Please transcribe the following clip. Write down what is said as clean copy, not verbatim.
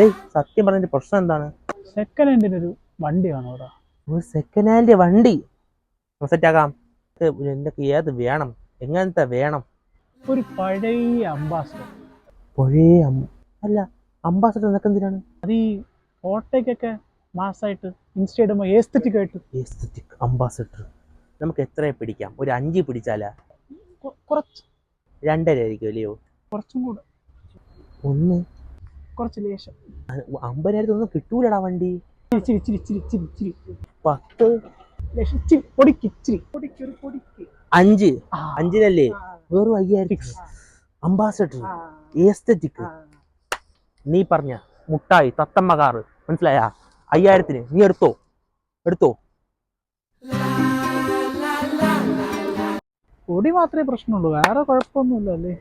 ഡേയ് സത്യം പറഞ്ഞതിന്റെ പ്രശ്നം എന്താണ്? സെക്കൻഡ് ഹാൻഡിന് ഒരു വണ്ടി വേണം ഇവിടെ. ഒരു സെക്കൻഡ് ഹാൻഡ് വണ്ടി സെറ്റാക്കാം. എന്തൊക്കെ ഏത് വേണം, എങ്ങനത്തെ വേണം? ഒരു പഴയ അംബാസഡർ. പഴയ അല്ല, അംബാസഡർ എന്നൊക്കെ എന്തിനാണ്? അത് ഈ ഫോട്ടോയ്ക്കൊക്കെ മാസമായിട്ട് ഇൻസ്റ്റ ഇടുമ്പോൾ ഏസ്തറ്റിക് ആയിട്ട്. എസ്തറ്റിക് അംബാസഡർ നമുക്ക് എത്ര പിടിക്കാം? ഒരു 5 പിടിച്ചാലാ? കുറച്ച് 2.5 ആയിരിക്കും അല്ലയോ? കുറച്ചും കൂടെ ഒന്ന് കുറച്ച് ലേശം. 50,000 ഒന്നും കിട്ടൂലടാ വണ്ടി. ഇച്ചിരി ഇച്ചിരി ഇച്ചിരി ഇച്ചിരി ഇച്ചിരി 10 ലേശം ഇച്ചിരി പൊടിക്ക് ഇച്ചിരി പൊടിക്ക് ഒരു പൊടിക്ക് 5 ആ. 5-നല്ലേ? ആ. വെറും 5,000 അംബാസഡർ ആ. എസ്തറ്റിക്. ആ. നീ പറഞ്ഞ മുട്ടായി തത്തമ്മ കാറ് മനസ്സിലായ? 5,000-ന് നീ എടുത്തോ? പൊടി മാത്രമേ പ്രശ്നമുള്ളൂ, വേറെ കുഴപ്പമൊന്നുമില്ല അല്ലേ?